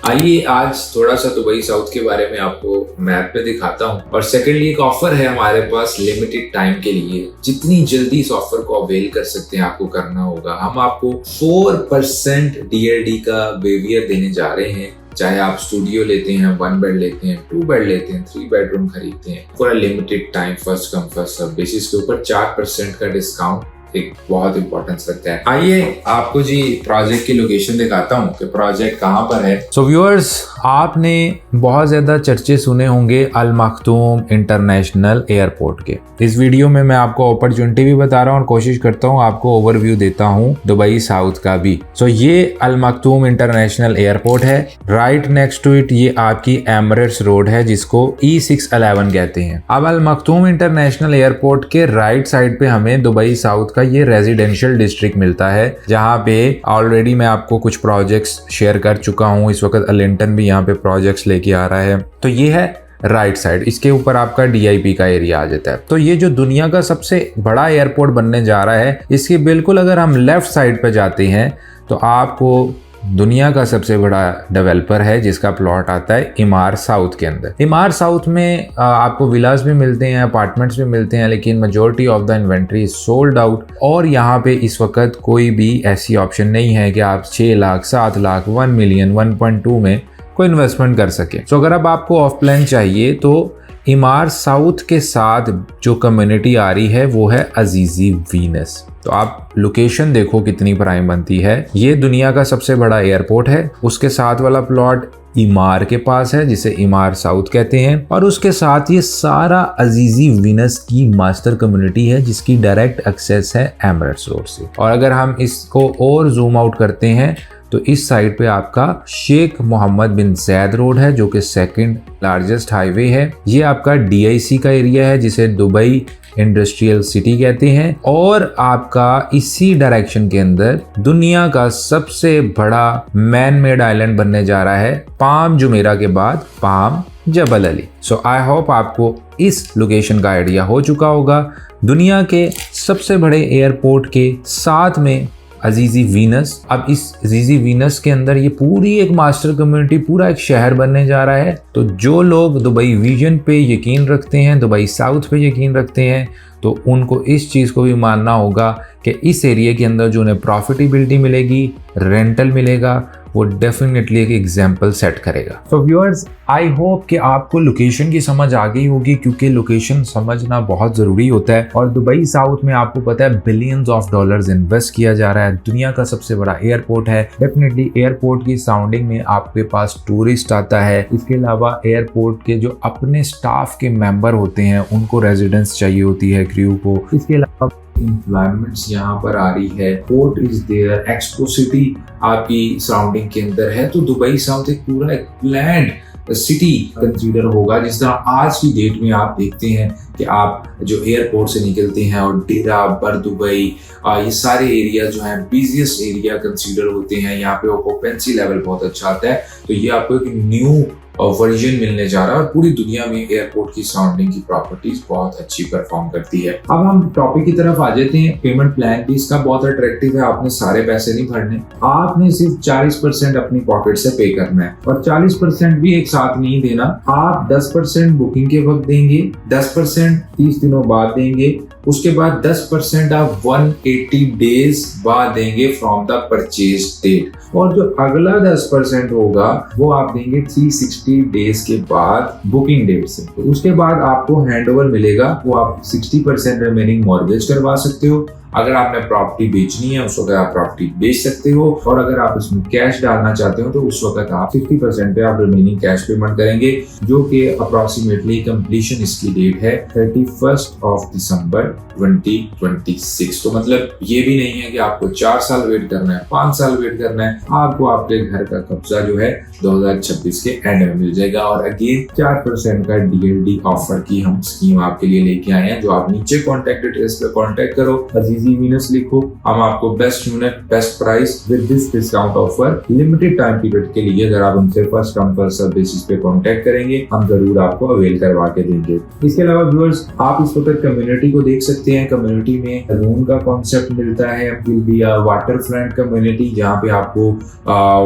आइए आज थोड़ा सा दुबई साउथ के बारे में आपको मैप पे दिखाता हूँ। और सेकेंडली एक ऑफर है हमारे पास लिमिटेड टाइम के लिए। जितनी जल्दी इस ऑफर को अवेल कर सकते हैं आपको करना होगा। हम आपको 4% DLD का वेवियर देने जा रहे हैं। चाहे आप स्टूडियो लेते हैं, 1 बेड लेते हैं, 2 बेड लेते हैं, 3 बेडरूम खरीदते हैं, पूरा limited time first come first serve basis के ऊपर 4% का डिस्काउंट एक बहुत इंपॉर्टेंस रखता है। आइए आपको जी प्रोजेक्ट की लोकेशन दिखाता हूँ कि प्रोजेक्ट कहाँ पर है। सो व्यूअर्स, आपने बहुत ज़्यादा चर्चे सुने होंगे अल मखतूम इंटरनेशनल एयरपोर्ट के। इस वीडियो में मैं आपको अपॉर्चुनिटी भी बता रहा हूँ और कोशिश करता हूँ आपको ओवरव्यू देता हूँ दुबई साउथ का भी। सो ये अल मखतूम इंटरनेशनल एयरपोर्ट है। राइट नेक्स्ट टू इट ये आपकी एमिरेट्स रोड है जिसको E611 कहते हैं। अब अल मखतूम इंटरनेशनल एयरपोर्ट के राइट साइड पे हमें दुबई साउथ ये रेजिडेंशियल डिस्ट्रिक्ट मिलता है, जहां पे ऑलरेडी मैं आपको कुछ प्रोजेक्ट्स शेयर कर चुका हूं। इस वक्त अलिंटन भी यहां पे प्रोजेक्ट्स लेके आ रहा है। तो ये है राइट साइड। इसके ऊपर आपका DIP का एरिया आ जाता है। तो ये जो दुनिया का सबसे बड़ा एयरपोर्ट बनने जा रहा है, इसके बिल्कुल अगर हम लेफ्ट साइड पे जाते हैं तो आपको दुनिया का सबसे बड़ा डेवलपर है जिसका प्लॉट आता है इमार साउथ के अंदर। इमार साउथ में आपको विलास भी मिलते हैं, अपार्टमेंट्स भी मिलते हैं, लेकिन majority of the inventory is sold out. और यहाँ पे इस वक्त कोई भी ऐसी ऑप्शन नहीं है कि आप 6 लाख, 7 लाख, 1 मिलियन, 1.2 में कोई इन्वेस्टमेंट कर सके। तो अगर अब आपको ऑफ प्लान चाहिए तो इमार साउथ के साथ जो कम्युनिटी आ रही है वो है अजीजी वीनस। तो आप लोकेशन देखो कितनी प्राइम बनती है। ये दुनिया का सबसे बड़ा एयरपोर्ट है। उसके साथ वाला प्लॉट इमार के पास है जिसे इमार साउथ कहते हैं, और उसके साथ ये सारा अजीजी वीनस की मास्टर कम्युनिटी है जिसकी डायरेक्ट एक्सेस है एमिरेट्स रोड से। और अगर हम इसको और जूम आउट करते हैं तो इस साइड पे आपका शेख मोहम्मद बिन जैद रोड है जो कि सेकंड लार्जेस्ट हाईवे है। ये आपका DIC का एरिया है जिसे दुबई इंडस्ट्रियल सिटी कहते हैं। और आपका इसी डायरेक्शन के अंदर दुनिया का सबसे बड़ा मैन मेड आइलैंड बनने जा रहा है, पाम जुमेरा के बाद Palm Jebel Ali. So I hope आपको इस लोकेशन का आइडिया हो चुका होगा। दुनिया के सबसे बड़े एयरपोर्ट के साथ में अजीजी वीनस। अब इस अजीजी वीनस के अंदर ये पूरी एक मास्टर कम्युनिटी, पूरा एक शहर बनने जा रहा है। तो जो लोग दुबई विजन पे यकीन रखते हैं, दुबई साउथ पे यकीन रखते हैं, तो उनको इस चीज़ को भी मानना होगा कि इस एरिया के अंदर जो उन्हें प्रॉफिटेबिलिटी मिलेगी, रेंटल मिलेगा, वो डेफिनेटली एक एग्जाम्पल सेट करेगा। तो व्यूअर्स, आई होप कि आपको लोकेशन की समझ आ गई होगी, क्योंकि लोकेशन समझना बहुत ज़रूरी होता है। और दुबई साउथ में आपको पता है बिलियंस ऑफ डॉलर्स इन्वेस्ट किया जा रहा है। दुनिया का सबसे बड़ा एयरपोर्ट है। डेफिनेटली एयरपोर्ट की साउंडिंग में आपके पास टूरिस्ट आता है। इसके अलावा एयरपोर्ट के जो अपने स्टाफ के मेंबर होते हैं उनको रेजिडेंस चाहिए होती है, क्रू को। इसके अलावा एम्प्लॉयमेंट्स यहाँ पर आ रही है। Port is there, Expo City आपकी सराउंडिंग के अंदर है। तो दुबई साउथ एक पूरा एक प्लान्ड सिटी कंसीडर होगा। जिस तरह आज की डेट में आप देखते हैं कि आप जो एयरपोर्ट से निकलते हैं और डेरा, बर दुबई, ये सारे एरिया जो हैं बिजिएस्ट एरिया कंसीडर होते हैं। यहाँ पे ऑक्यूपेंसी लेवल बहुत अच्छा आता है। तो ये आपको एक न्यू वर्जन मिलने जा रहा है। और पूरी दुनिया में एयरपोर्ट की सराउंडिंग की प्रॉपर्टीज बहुत अच्छी परफॉर्म करती है। अब हम टॉपिक की तरफ आ जाते हैं। पेमेंट प्लान भी इसका बहुत अट्रैक्टिव है। आपने सारे पैसे नहीं भरने, आपने सिर्फ 40% अपनी पॉकेट से पे करना है। और 40% भी एक साथ नहीं देना। आप 10% बुकिंग के वक्त देंगे, 10% 30 दिनों बाद देंगे, उसके बाद 10% आप 180 डेज बाद देंगे फ्रॉम द परचेज डेट। और जो अगला 10% होगा वो आप देंगे 360 डेज के बाद बुकिंग डेट से। तो उसके बाद आपको हैंडओवर मिलेगा। वो आप 60% रिमेनिंग मॉर्गेज करवा सकते हो। अगर आपने प्रॉपर्टी बेचनी है उस वक्त आप प्रॉपर्टी बेच सकते हो। और अगर आप इसमें कैश डालना चाहते हो तो उस वक्त आप 50% पे आप रिमेनिंग कैश पेमेंट करेंगे, जो कि अप्रोक्सीमेटली कंप्लीशन इसकी डेट है 31 दिसंबर 2026। तो मतलब ये भी नहीं है कि आपको 4 साल वेट करना है, 5 साल वेट करना है। आपको आपके घर का कब्जा जो है 2026 के एंड में मिल जाएगा। और अगेन 4% का DLD ऑफर की हम स्कीम आपके लिए लेके आए हैं, जो आप नीचे कॉन्टेक्ट डिटेल्स पे कॉन्टेक्ट करो। अजीजी वीनस लिखो, हम आपको best unit best price with this discount offer limited time period के लिए, अगर आप उनसे first come first serve basis पे कांटेक्ट करेंगे हम जरूर आपको अवेल करवा के देंगे। इसके अलावा व्यूअर्स आप इस वक्त कम्युनिटी को देख सकते हैं। कम्युनिटी में लोन का कॉन्सेप्ट मिलता है, will be a water front community, जहाँ पे आपको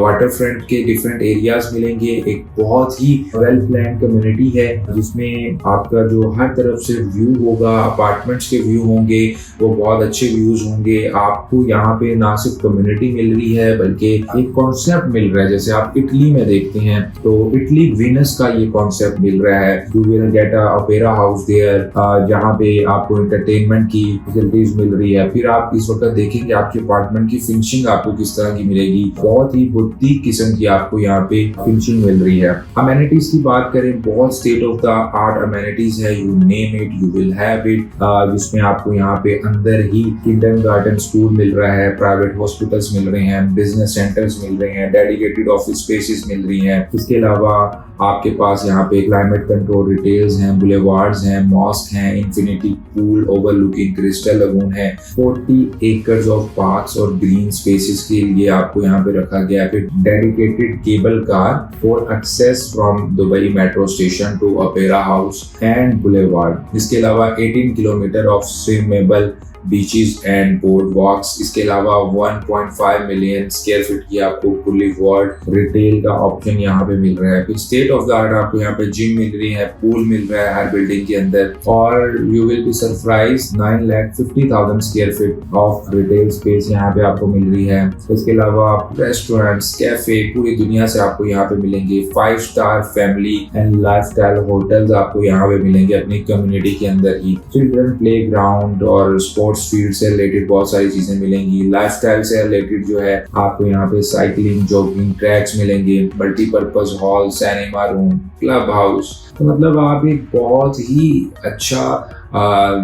वाटर फ्रंट के डिफरेंट एरियाज मिलेंगे। एक बहुत ही वेल प्लान कम्युनिटी है जिसमें आपका जो हर तरफ से व्यू होगा, अपार्टमेंट्स के व्यू होंगे, वो बहुत अच्छे व्यूज होंगे। आपको यहाँ पे ना सिर्फ कम्युनिटी मिल रही है बल्कि एक कॉन्सेप्ट मिल रहा है, जैसे आप इटली में देखते हैं तो इटली वीनस का ये कॉन्सेप्ट मिल रहा है। You will get a opera house there, जहाँ पे आपको एंटरटेनमेंट की फैसिलिटीज मिल रही है। फिर आप इस वक्त देखेंगे आपके अपार्टमेंट की फिनिशिंग आपको किस तरह की मिलेगी, बहुत ही बुटीक किस्म की आपको यहाँ पे फिनिशिंग मिल रही है। अमेनिटीज की बात करें, बहुत state of the art amenities है, you name it you will have it, जिसमें आपको यहाँ पे अंदर ही किंडरगार्टन स्कूल मिल रहा है, प्राइवेट हॉस्पिटल्स मिल रहे हैं, बिजनेस सेंटर्स मिल रहे हैं, डेडिकेटेड ऑफिस स्पेसेस मिल रही हैं। इसके अलावा आपके पास यहाँ पे क्लाइमेट कंट्रोल रिटेल्स हैं, बुलेवार्ड्स हैं, मॉस्क हैं, infinity pool overlooking crystal lagoon है, 40 एकर्स ऑफ पार्क्स और ग्रीन स्पेसेस के लिए आपको यहाँ पे रखा गया है। फिर dedicated cable car for access from Dubai metro station to opera house and boulevard. इसके अलावा 18 kilometre of swimmable beaches and boardwalks. इसके अलावा 1.5 मिलियन स्क्वायर फीट की आपको फुली वर्ल्ड रिटेल का ऑप्शन यहाँ पे मिल रहा है। फिर स्टेट ऑफ द आर्ट आपको यहाँ पे जिम मिल रही है, पूल मिल रहा है हर बिल्डिंग के अंदर, और you will be surprise 9,50,000 square feet of retail space यहाँ पे आपको मिल रही है। इसके अलावा रेस्टोरेंट्स, कैफे पूरी दुनिया से आपको यहाँ पे मिलेंगे। 5 star family and lifestyle hotels आपको यहाँ पे मिलेंगे अपनी कम्युनिटी के अंदर ही। चिल्ड्रन प्ले ग्राउंड और स्पोर्ट्स फील्ड से रिलेटेड बहुत सारी चीजें मिलेंगी। लाइफस्टाइल से रिलेटेड जो है आपको यहाँ पे साइकिलिंग जॉगिंग ट्रैक्स मिलेंगे, multipurpose hall, cinema room, club house. तो मतलब आप एक बहुत ही अच्छा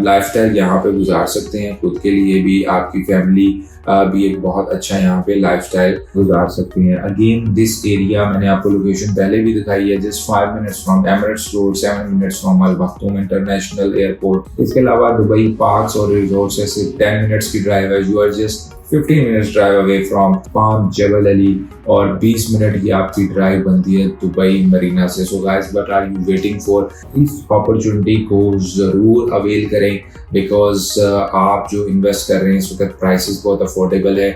लाइफस्टाइल यहाँ पे गुजार सकते हैं, खुद के लिए भी, आपकी फैमिली भी एक बहुत अच्छा यहाँ पे लाइफस्टाइल गुजार सकते हैं। अगेन दिस एरिया मैंने आपको लोकेशन पहले भी दिखाई है, just 5 minutes from Emirates road, 7 minutes from Al Maktoum international airport. इसके अलावा दुबई पार्क्स और रिजॉर्ट से सिर्फ 10 मिनट्स की ड्राइव है। You are just 15 minutes drive away from Palm Jebel Ali, और 20 मिनट की आपकी ड्राइव बनती है दुबई मरीना से। So guys what are you waiting for? इस अपॉर्चुनिटी को जरूर अवेल करें, बिकॉज आप जो इन्वेस्ट कर रहे हैं इस वक्त प्राइसेस बहुत अफोर्डेबल है।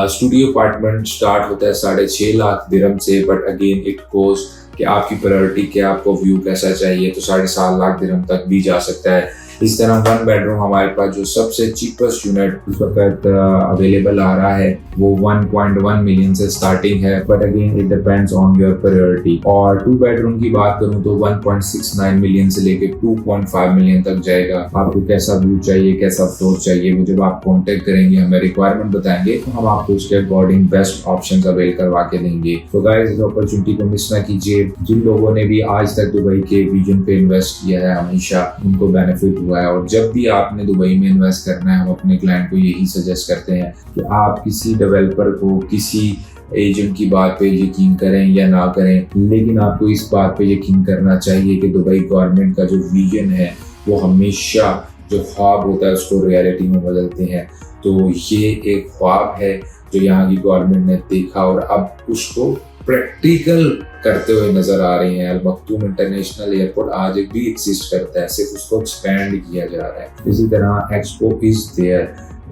स्टूडियो अपार्टमेंट स्टार्ट होता है 6.5 लाख दिरहम से, बट अगेन इट गोज कि आपकी प्रायोरिटी क्या, आपको व्यू कैसा चाहिए, तो 7.5 लाख दिरहम तक भी जा सकता है। इस तरह 1 बेडरूम हमारे पास जो सबसे चीपेस्ट यूनिट इस वक्त अवेलेबल आ रहा है वो 1.1 मिलियन से स्टार्टिंग है, but again it depends on your priority. और 2 बेडरूम की बात करूं तो 1.69 मिलियन से लेके 2.5 मिलियन तक जाएगा। आपको कैसा व्यू चाहिए, कैसा फ्लोर चाहिए, वो जब आप कॉन्टेक्ट करेंगे, हमें रिक्वायरमेंट बताएंगे तो हम आपको उसके अकॉर्डिंग बेस्ट ऑप्शन अवेल करवा के देंगे। तो गाइस इस अपॉर्चुनिटी को मिस ना कीजिए। जिन लोगों ने भी आज तक दुबई के विजन पे इन्वेस्ट किया है हमेशा उनको बेनिफिट हुआ है, और जब भी आपने दुबई में इन्वेस्ट करना है हम अपने क्लाइंट को यही सजेस्ट करते हैं कि आप किसी डेवलपर को, किसी एजेंट की बात पे यकीन करें या ना करें, लेकिन आपको इस बात पे यकीन करना चाहिए कि दुबई गवर्नमेंट का जो विजन है वो हमेशा जो ख्वाब होता है उसको रियलिटी में बदलते हैं। तो ये एक ख्वाब है जो यहाँ की गवर्नमेंट ने देखा और अब उसको प्रैक्टिकल करते हुए नजर आ रही हैं। अल मखतूम इंटरनेशनल एयरपोर्ट आज भी एग्जिस्ट करता है, सिर्फ उसको एक्सपैंड किया जा रहा है। इसी तरह Expo is there,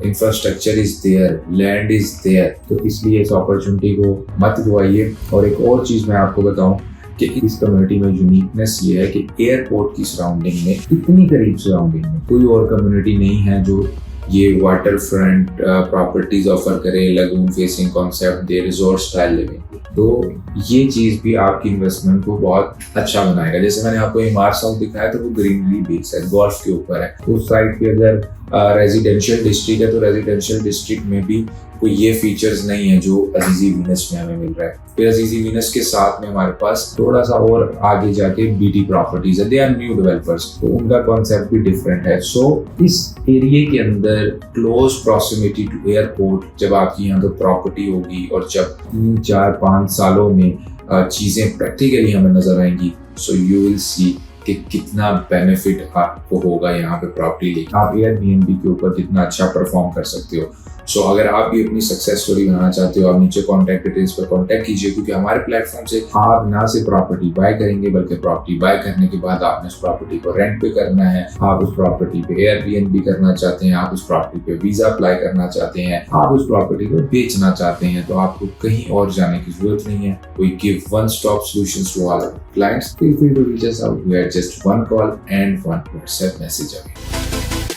infrastructure is there, land is there, तो इसलिए इस अपॉर्चुनिटी को मत गवाइए। और एक और चीज मैं आपको बताऊं कि इस कम्युनिटी में यूनिकनेस ये है कि एयरपोर्ट की सराउंडिंग में, इतनी करीब सराउंडिंग में कोई और कम्युनिटी नहीं है जो ये वाटर फ्रंट प्रॉपर्टीज ऑफर करे, लगून फेसिंग कॉन्सेप्ट दे, रिजॉर्ट स्टाइल लिविंग। तो ये चीज भी आपकी इन्वेस्टमेंट को बहुत अच्छा बनाएगा। जैसे मैंने आपको इमार साउथ दिखाया तो वो ग्रीनरी बीच है, गोल्फ के ऊपर है। उस साइड पे अगर रेजिडेंशियल डिस्ट्रिक्ट है तो रेजिडेंशियल डिस्ट्रिक्ट में भी कोई ये फीचर्स नहीं है जो अजीजी वीनस में हमें मिल रहा है। फिर अजीजी वीनस के साथ में हमारे पास थोड़ा सा और आगे जाके बीटी प्रॉपर्टीज है, दे आर न्यू डेवलपर्स, तो उनका कॉन्सेप्ट भी डिफरेंट है। सो इस एरिया के अंदर क्लोज प्रॉक्सिमिटी टू एयरपोर्ट जब आपकी यहाँ तो प्रॉपर्टी होगी और जब 3, 4, 5 सालों में चीजें प्रैक्टिकली हमें नजर आएंगी, सो यू विल सी कि कितना बेनिफिट आपको होगा यहाँ पे प्रॉपर्टी लेके, आप Airbnb के ऊपर कितना अच्छा परफॉर्म कर सकते हो। सो अगर आप भी अपनी सक्सेस स्टोरी बनाना चाहते हो, आप नीचे कॉन्टैक्ट डिटेल्स पर कॉन्टैक्ट कीजिए, क्योंकि हमारे प्लेटफॉर्म से आप ना सिर्फ प्रॉपर्टी बाय करेंगे बल्कि प्रॉपर्टी बाय करने के बाद आपने उस प्रॉपर्टी को रेंट पे करना है, आप उस प्रॉपर्टी पे Airbnb करना चाहते हैं, आप उस प्रॉपर्टी पे वीजा अप्लाई करना चाहते हैं, आप उस प्रॉपर्टी को बेचना चाहते हैं, तो आपको कहीं और जाने की जरूरत नहीं है। We give one stop solutions to all our clients. Feel free to reach us out. We are just one call and one WhatsApp message away.